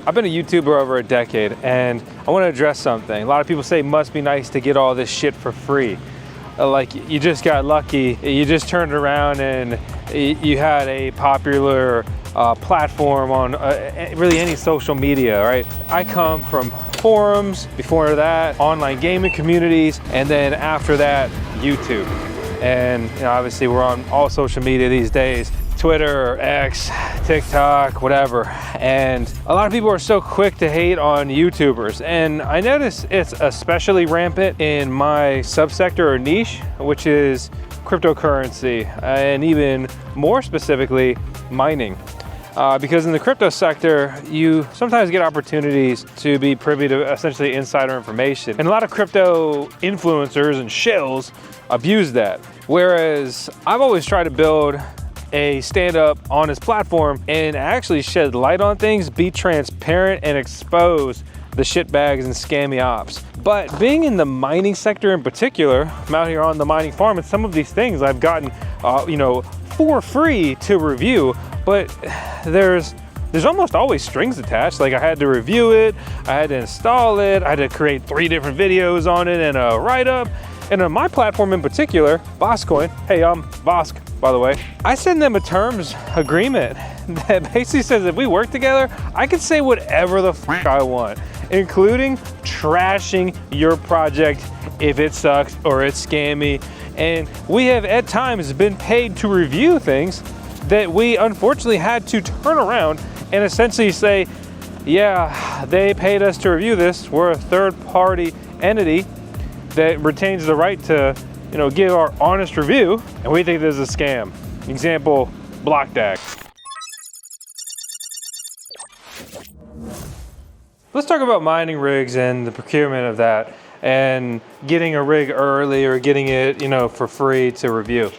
I've been a YouTuber over a decade, and I want to address something. A lot of people say it must be nice to get all this shit for free. Like you just got lucky, you just turned around and you had a popular platform on really any social media, right? I come from forums, before that, online gaming communities, and then after that, YouTube. And you know, obviously we're on all social media these days, Twitter or X, TikTok, whatever. And a lot of people are so quick to hate on YouTubers. And I notice it's especially rampant in my subsector or niche, which is cryptocurrency, and even more specifically, mining. Because in the crypto sector, you sometimes get opportunities to be privy to essentially insider information. And a lot of crypto influencers and shills abuse that. Whereas I've always tried to build a stand-up honest platform and actually shed light on things, be transparent, and expose the shitbags and scammy ops. But being in the mining sector in particular, I'm out here on the mining farm, and some of these things I've gotten, you know, for free to review, but there's almost always strings attached. Like I had to review it, I had to install it, I had to create 3 different videos on it and a write-up. And on my platform in particular, VoskCoin, hey, I'm Vosk, by the way, I send them a terms agreement that basically says if we work together, I can say whatever the fuck I want, including trashing your project if it sucks or it's scammy. And we have at times been paid to review things that we unfortunately had to turn around and essentially say, yeah, they paid us to review this. We're a third-party entity that retains the right to, you know, give our honest review, and we think this is a scam. Example, BlockDAG. Let's talk about mining rigs and the procurement of that, and getting a rig early or getting it, you know, for free to review.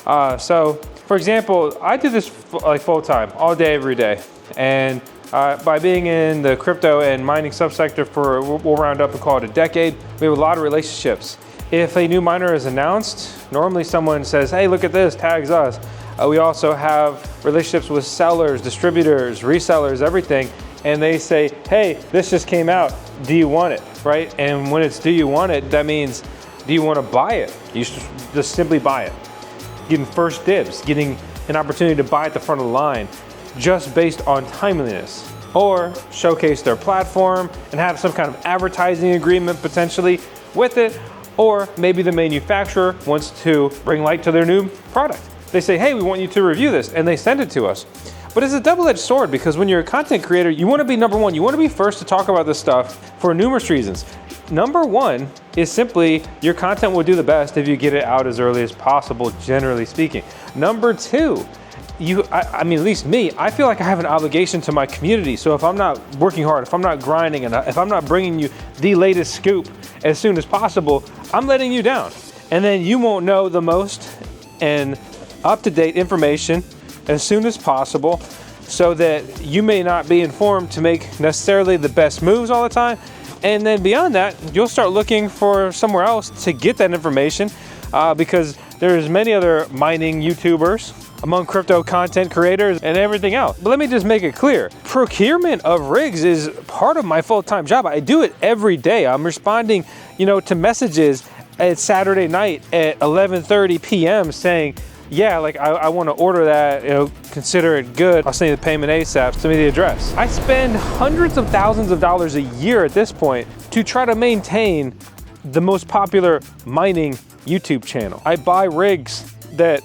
So, for example, I do this like full time, all day, every day, and by being in the crypto and mining subsector for, we'll round up and call it a decade, we have a lot of relationships. If a new miner is announced, normally someone says, hey, look at this, tags us. We also have relationships with sellers, distributors, resellers, everything. And they say, hey, this just came out, do you want it, right? And when it's do you want it, that means, do you want to buy it? You should just simply buy it. Getting first dibs, getting an opportunity to buy at the front of the line, just based on timeliness, or showcase their platform and have some kind of advertising agreement potentially with it, or maybe the manufacturer wants to bring light to their new product. They say, hey, we want you to review this, and they send it to us. But it's a double-edged sword, because when you're a content creator, you want to be number one. You want to be first to talk about this stuff for numerous reasons. Number one is simply your content will do the best if you get it out as early as possible, generally speaking. Number two, I mean, at least me, I feel like I have an obligation to my community. So if I'm not working hard, if I'm not grinding, and if I'm not bringing you the latest scoop as soon as possible, I'm letting you down. And then you won't know the most and up-to-date information as soon as possible, so that you may not be informed to make necessarily the best moves all the time. And then beyond that, you'll start looking for somewhere else to get that information, because there's many other mining YouTubers among crypto content creators and everything else. But let me just make it clear. Procurement of rigs is part of my full-time job. I do it every day. I'm responding, you know, to messages at Saturday night at 11:30 p.m. saying, yeah, like I want to order that, you know, consider it good. I'll send you the payment ASAP, send me the address. I spend hundreds of thousands of dollars a year at this point to try to maintain the most popular mining YouTube channel. I buy rigs that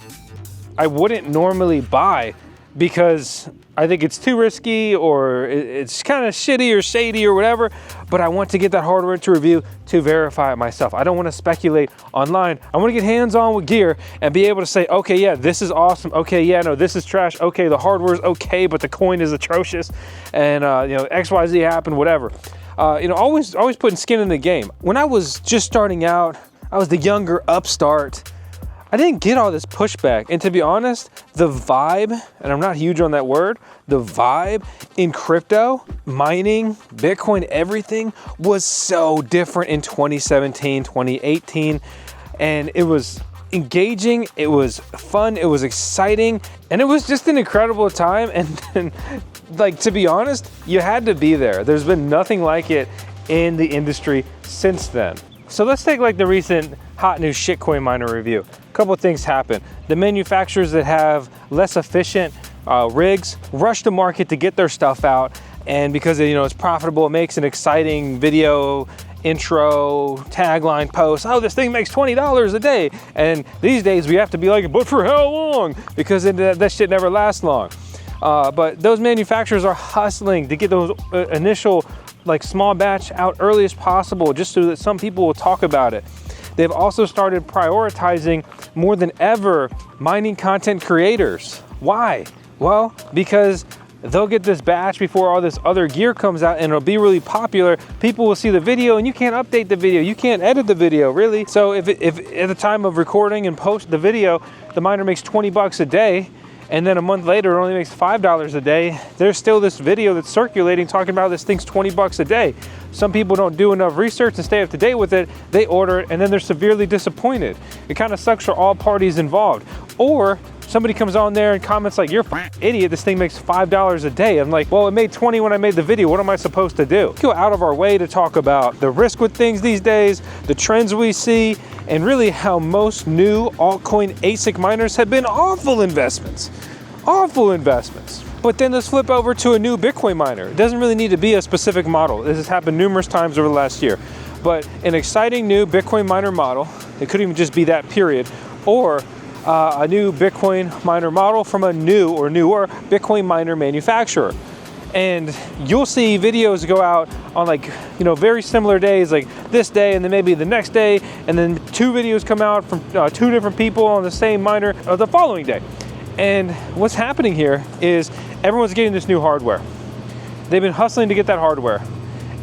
I wouldn't normally buy because I think it's too risky, or it's kind of shitty or shady or whatever, but I want to get that hardware to review to verify it myself. I don't want to speculate online. I want to get hands-on with gear and be able to say, okay, yeah, this is awesome. Okay, yeah, no, this is trash. Okay, the hardware is okay, but the coin is atrocious, and you know, XYZ happened, whatever. You know, always putting skin in the game. When I was just starting out, I was the younger upstart. I didn't get all this pushback. And to be honest, the vibe, and I'm not huge on that word, the vibe in crypto, mining, Bitcoin, everything was so different in 2017, 2018. And it was engaging, it was fun, it was exciting, and it was just an incredible time. And like, to be honest, you had to be there. There's been nothing like it in the industry since then. So let's take like the recent hot new shitcoin miner review. A couple of things happen. The manufacturers that have less efficient rigs rush to market to get their stuff out, and because it's profitable, it makes an exciting video intro, tagline post. Oh, this thing makes $20 a day. And these days we have to be like, but for how long? Because that shit never lasts long. But those manufacturers are hustling to get those initial like small batch out early as possible, just so that some people will talk about it. They've also started prioritizing more than ever mining content creators. Why? Well, because they'll get this batch before all this other gear comes out, and it'll be really popular. People will see the video, and you can't update the video. You can't edit the video, really. So if at the time of recording and post the video, the miner makes 20 bucks a day, and then a month later it only makes $5 a day, there's still this video that's circulating talking about this thing's 20 bucks a day. Some people don't do enough research and stay up to date with it. They order it, and then they're severely disappointed. It kind of sucks for all parties involved. Or somebody comes on there and comments like, you're an idiot, this thing makes $5 a day. I'm like, well, it made 20 when I made the video. What am I supposed to do? Go out of our way to talk about the risk with things these days, the trends we see, and really how most new altcoin ASIC miners have been awful investments. Awful investments. But then let's flip over to a new Bitcoin miner. It doesn't really need to be a specific model. This has happened numerous times over the last year. But an exciting new Bitcoin miner model, it could even just be that period, or a new Bitcoin miner model from a new or newer Bitcoin miner manufacturer. And you'll see videos go out on like, very similar days, like this day and then maybe the next day, and then 2 videos come out from 2 different people on the same miner the following day. And what's happening here is everyone's getting this new hardware. They've been hustling to get that hardware.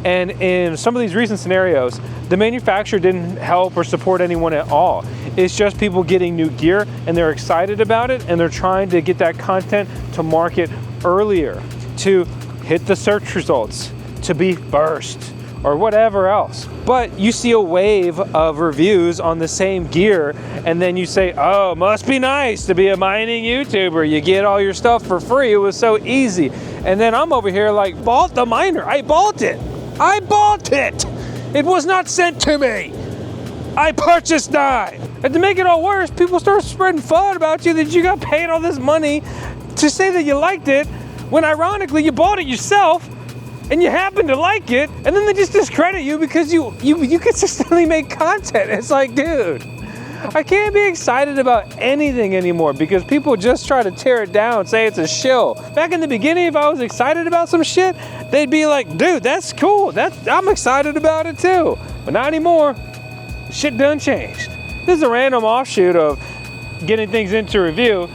And in some of these recent scenarios, the manufacturer didn't help or support anyone at all. It's just people getting new gear, and they're excited about it, and they're trying to get that content to market earlier, to hit the search results, to be first, or whatever else. But you see a wave of reviews on the same gear, and then you say, oh, must be nice to be a mining YouTuber. You get all your stuff for free. It was so easy. And then I'm over here like, bought the miner. I bought it. I bought it. It was not sent to me. I purchased that. And to make it all worse, people start spreading FUD about you that you got paid all this money to say that you liked it, when ironically you bought it yourself and you happen to like it, and then they just discredit you because you consistently make content. It's like, dude, I can't be excited about anything anymore because people just try to tear it down, say it's a shill. Back in the beginning, if I was excited about some shit, they'd be like, dude, that's cool. I'm excited about it too. But not anymore. Shit done changed. This is a random offshoot of getting things into review,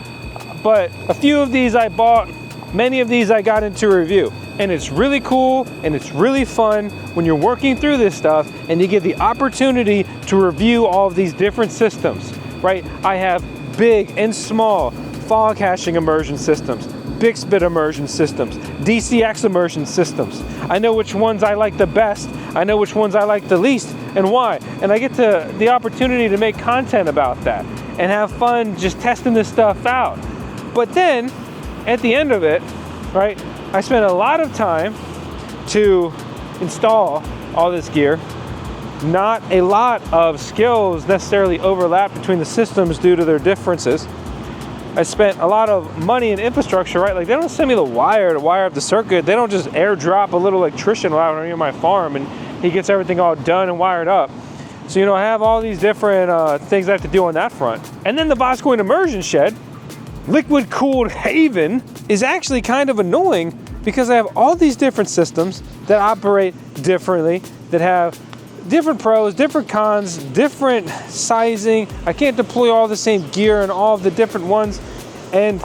but a few of these I bought, many of these I got into review. And it's really cool and it's really fun when you're working through this stuff and you get the opportunity to review all of these different systems, right? I have big and small fog hashing immersion systems, Bixbit immersion systems, DCX immersion systems. I know which ones I like the best. I know which ones I like the least and why. And I get the opportunity to make content about that and have fun just testing this stuff out. But then at the end of it, right, I spent a lot of time to install all this gear. Not a lot of skills necessarily overlap between the systems due to their differences. I spent a lot of money in infrastructure, right? Like, they don't send me the wire to wire up the circuit. They don't just airdrop a little electrician out near my farm and he gets everything all done and wired up. So, I have all these different things I have to do on that front. And then the VoskCoin immersion shed, liquid cooled haven, is actually kind of annoying because I have all these different systems that operate differently, that have different pros, different cons, different sizing. I can't deploy all the same gear and all of the different ones. And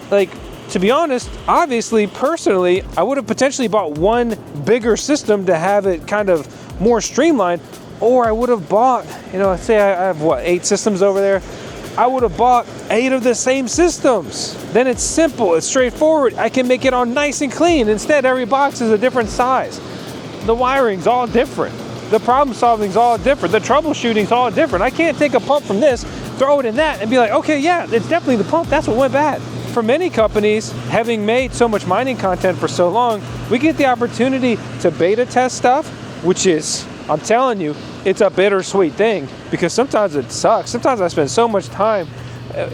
like, to be honest, obviously, personally, I would have potentially bought one bigger system to have it kind of more streamlined, or I would have bought, let's say I have 8 systems over there. I would have bought 8 of the same systems. Then it's simple, it's straightforward. I can make it all nice and clean. Instead, every box is a different size. The wiring's all different. The problem solving's all different. The troubleshooting's all different. I can't take a pump from this, throw it in that and be like, okay, yeah, it's definitely the pump. That's what went bad. For many companies, having made so much mining content for so long, we get the opportunity to beta test stuff, which is, I'm telling you, it's a bittersweet thing because sometimes it sucks. Sometimes I spend so much time,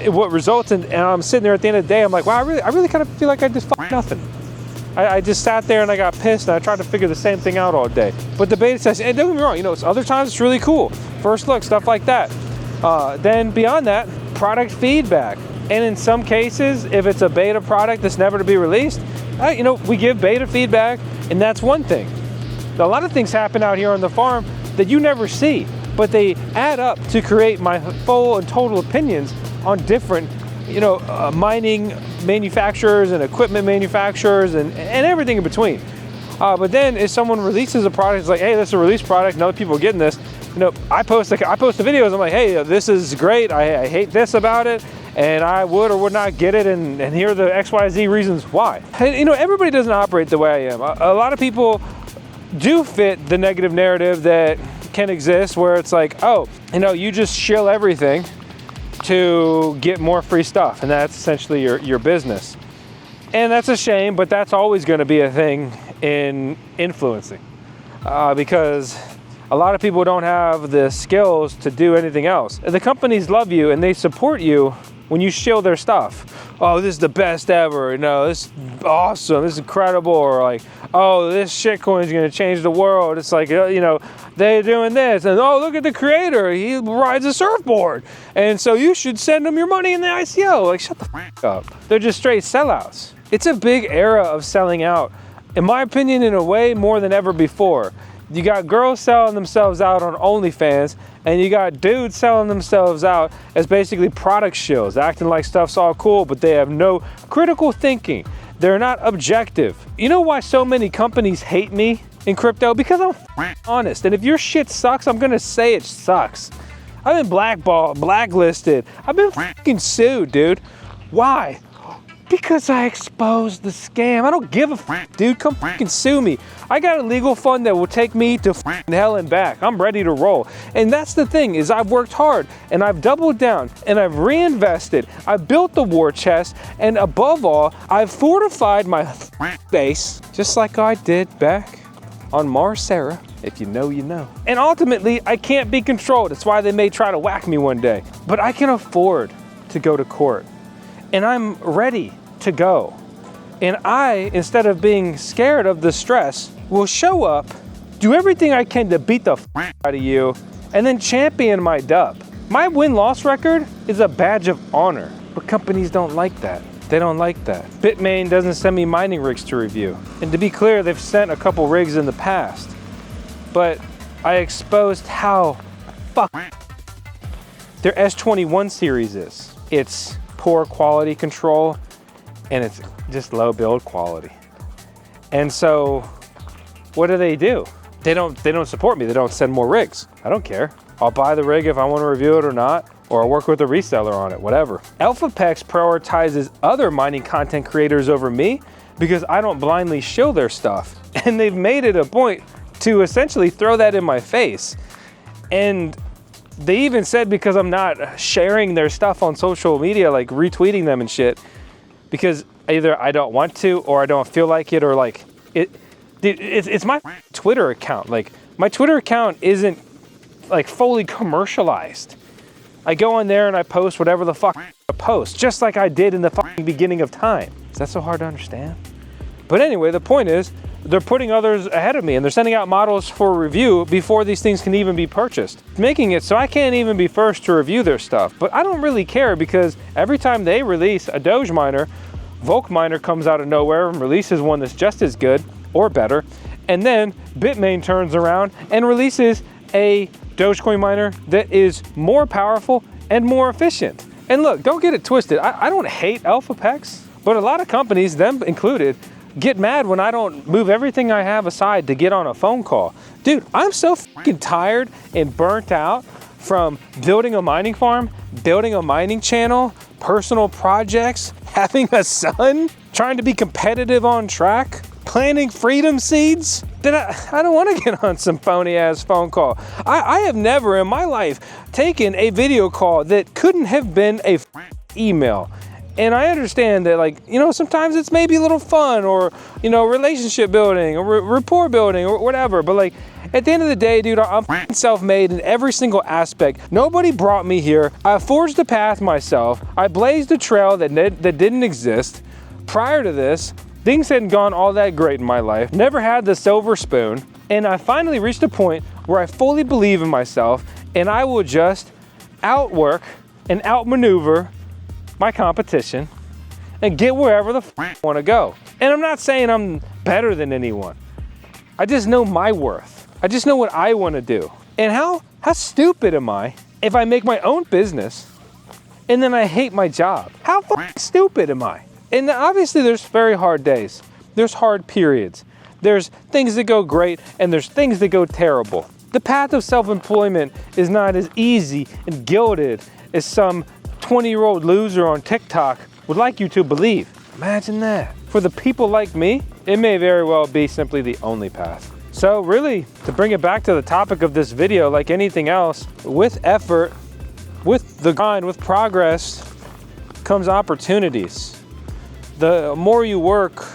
what results in, and I'm sitting there at the end of the day, I'm like, wow, I really kind of feel like I did nothing. I just sat there and I got pissed and I tried to figure the same thing out all day. But the beta test, and don't get me wrong, other times it's really cool. First look, stuff like that. Then beyond that, product feedback. And in some cases, if it's a beta product that's never to be released, we give beta feedback, and that's one thing. A lot of things happen out here on the farm that you never see, but they add up to create my full and total opinions on different, mining manufacturers and equipment manufacturers and everything in between. But then if someone releases a product, it's like, hey, this is a release product, and other people are getting this. I post the videos. I'm like, hey, this is great. I hate this about it, and I would or would not get it, and here are the XYZ reasons why. And, everybody doesn't operate the way I am. A lot of people do fit the negative narrative that can exist, where it's like, oh, you just shill everything to get more free stuff, and that's essentially your business. And that's a shame, but that's always going to be a thing in influencing, because a lot of people don't have the skills to do anything else. The companies love you and they support you when you shill their stuff. Oh, this is the best ever. This is awesome. This is incredible. Or like, oh, this shitcoin is going to change the world. It's like, they're doing this. And oh, look at the creator. He rides a surfboard. And so you should send him your money in the ICO. Like, shut the f up. They're just straight sellouts. It's a big era of selling out, in my opinion, in a way more than ever before. You got girls selling themselves out on OnlyFans, and you got dudes selling themselves out as basically product shills, acting like stuff's all cool, but they have no critical thinking. They're not objective. You know why so many companies hate me in crypto? Because I'm honest. And if your shit sucks, I'm gonna say it sucks. I've been blackballed, blacklisted. I've been fucking sued, dude. Why? Because I exposed the scam. I don't give a fuck, dude. Come fucking sue me. I got a legal fund that will take me to hell and back. I'm ready to roll. And that's the thing, is I've worked hard and I've doubled down and I've reinvested. I've built the war chest, and above all, I've fortified my base, just like I did back on Mars Sarah. If you know, you know. And ultimately, I can't be controlled. That's why they may try to whack me one day. But I can afford to go to court. And I'm ready to go. And I, instead of being scared of the stress, will show up, do everything I can to beat the out of you, and then champion my dub. My win-loss record is a badge of honor, but companies don't like that. They don't like that. Bitmain doesn't send me mining rigs to review. And to be clear, they've sent a couple rigs in the past, but I exposed how their S21 series is. It's poor quality control, and it's just low build quality. And so what do? They don't support me. They don't send more rigs. I don't care. I'll buy the rig if I want to review it or not, or I'll work with a reseller on it, whatever. AlphaPex prioritizes other mining content creators over me because I don't blindly shill their stuff. And they've made it a point to essentially throw that in my face. And they even said, because I'm not sharing their stuff on social media, like retweeting them and shit, because either I don't want to, or I don't feel like it, or like it's my Twitter account. Like, my Twitter account isn't like fully commercialized. I go on there and I post whatever the fuck I post, just like I did in the fucking beginning of time. Is that so hard to understand? But anyway, the point is, they're putting others ahead of me, and they're sending out models for review before these things can even be purchased, making it so I can't even be first to review their stuff. But I don't really care, because every time they release a Doge miner, VoskCoin comes out of nowhere and releases one that's just as good or better. And then Bitmain turns around and releases a Dogecoin miner that is more powerful and more efficient. And look, don't get it twisted. I don't hate AlphaPex, but a lot of companies, them included, get mad when I don't move everything I have aside to get on a phone call. Dude, I'm so fucking tired and burnt out from building a mining farm, building a mining channel, personal projects, having a son, trying to be competitive on track. planting freedom seeds? I don't want to get on some phony ass phone call. I have never in my life taken a video call that couldn't have been a email. And I understand that, like, you know, sometimes it's maybe a little fun or, you know, relationship building or rapport building or whatever. But like, at the end of the day, dude, I'm self-made in every single aspect. Nobody brought me here. I forged a path myself. I blazed a trail that didn't exist. Prior to this, things hadn't gone all that great in my life. Never had the silver spoon. And I finally reached a point where I fully believe in myself and I will just outwork and outmaneuver my competition and get wherever the I want to go. And I'm not saying I'm better than anyone. I just know my worth. I just know what I want to do. And how stupid am I if I make my own business and then I hate my job? How stupid am I? And obviously there's very hard days. There's hard periods. There's things that go great and there's things that go terrible. The path of self-employment is not as easy and gilded as some 20-year-old loser on TikTok would like you to believe. Imagine that. For the people like me, it may very well be simply the only path. So really, to bring it back to the topic of this video, like anything else, with effort, with the grind, with progress, comes opportunities. The more you work,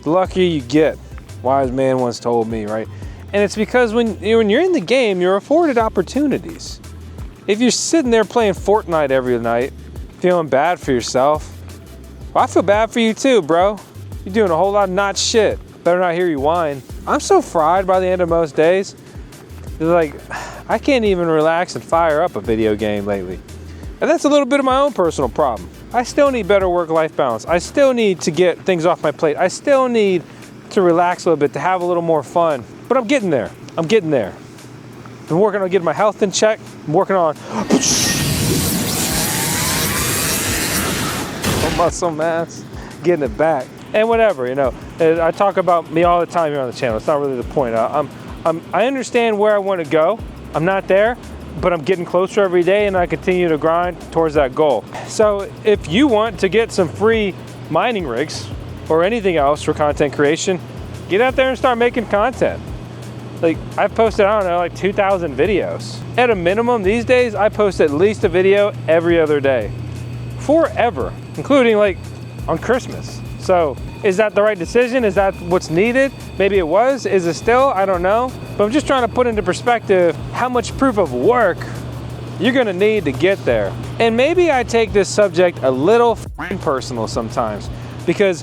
the luckier you get. Wise man once told me, right? And it's because when you're in the game, you're afforded opportunities. If you're sitting there playing Fortnite every night, feeling bad for yourself, well, I feel bad for you too, bro. You're doing a whole lot of not shit. Better not hear you whine. I'm so fried by the end of most days. It's like, I can't even relax and fire up a video game lately. And that's a little bit of my own personal problem. I still need better work-life balance. I still need to get things off my plate. I still need to relax a little bit, to have a little more fun. But I'm getting there. I'm getting there. I'm working on getting my health in check. I'm working on muscle mass, getting it back, and whatever, you know. And I talk about me all the time here on the channel. It's not really the point. I understand where I want to go. I'm not there, but I'm getting closer every day, and I continue to grind towards that goal. So if you want to get some free mining rigs or anything else for content creation, get out there and start making content. Like, I've posted, I don't know, like 2,000 videos. At a minimum, these days, I post at least a video every other day. Forever, including like on Christmas. So, is that the right decision? Is that what's needed? Maybe it was. Is it still? I don't know. But I'm just trying to put into perspective how much proof of work you're gonna need to get there. And maybe I take this subject a little personal sometimes because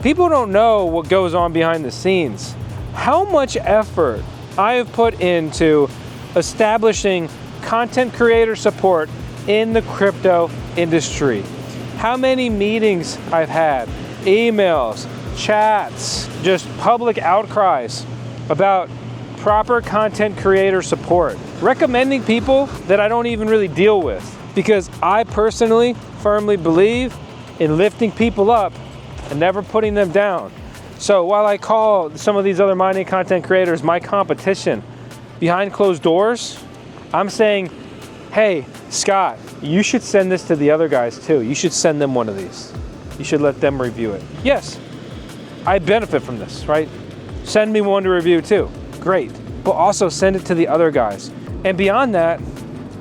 people don't know what goes on behind the scenes. How much effort I have put into establishing content creator support in the crypto industry. How many meetings I've had, emails, chats, just public outcries about proper content creator support. Recommending people that I don't even really deal with because I personally firmly believe in lifting people up and never putting them down. So while I call some of these other mining content creators my competition, behind closed doors, I'm saying, hey, Scott, you should send this to the other guys too. You should send them one of these. You should let them review it. Yes, I benefit from this, right? Send me one to review too. Great. But also send it to the other guys. And beyond that,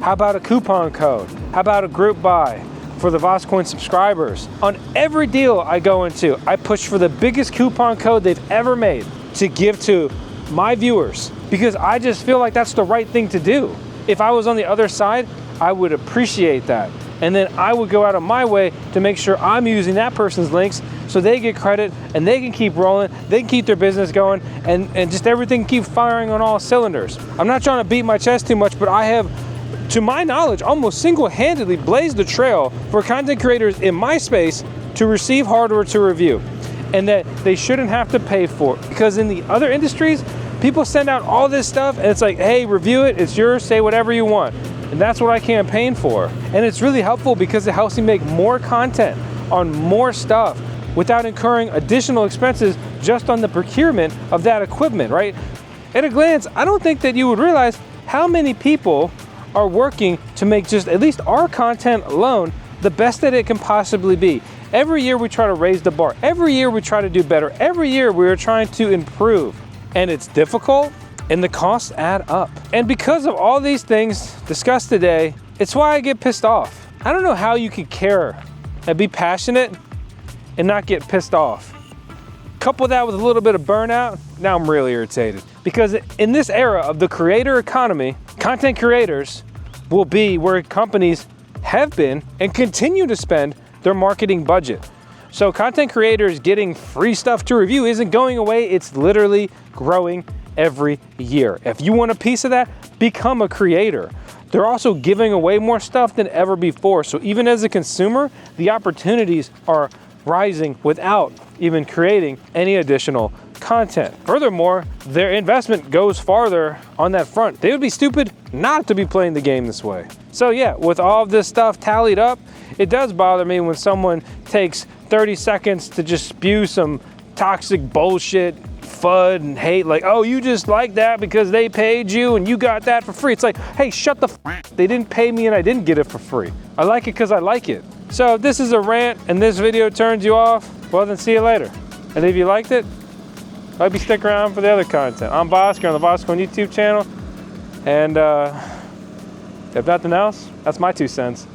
how about a coupon code? How about a group buy for the VoskCoin subscribers? On every deal I go into, I push for the biggest coupon code they've ever made to give to my viewers because I just feel like that's the right thing to do. If I was on the other side, I would appreciate that. And then I would go out of my way to make sure I'm using that person's links so they get credit and they can keep rolling, they can keep their business going, and just everything keep firing on all cylinders. I'm not trying to beat my chest too much, but I have, to my knowledge, almost single-handedly blazed the trail for content creators in my space to receive hardware to review, and that they shouldn't have to pay for it. Because in the other industries, people send out all this stuff and it's like, hey, review it, it's yours, say whatever you want. And that's what I campaign for. And it's really helpful because it helps me make more content on more stuff without incurring additional expenses just on the procurement of that equipment, right? At a glance, I don't think that you would realize how many people are working to make just at least our content alone the best that it can possibly be. Every year we try to raise the bar. Every year we try to do better. Every year we are trying to improve. And it's difficult and the costs add up. And because of all these things discussed today, it's why I get pissed off. I don't know how you could care and be passionate and not get pissed off. Couple that with a little bit of burnout, now I'm really irritated. Because in this era of the creator economy, content creators will be where companies have been and continue to spend their marketing budget. So content creators getting free stuff to review isn't going away, it's literally growing every year. If you want a piece of that, become a creator. They're also giving away more stuff than ever before. So even as a consumer, the opportunities are rising without even creating any additional content. Furthermore, their investment goes farther on that front. They would be stupid not to be playing the game this way. So yeah, with all of this stuff tallied up, it does bother me when someone takes 30 seconds to just spew some toxic bullshit, FUD and hate, like, oh, you just like that because they paid you and you got that for free. It's like, hey, shut the f. They didn't pay me and I didn't get it for free. I like it because I like it. So if this is a rant and this video turns you off, well then see you later. And if you liked it, I hope you stick around for the other content. I'm Vosk on the VoskCoin YouTube channel. And if nothing else, that's my 2 cents.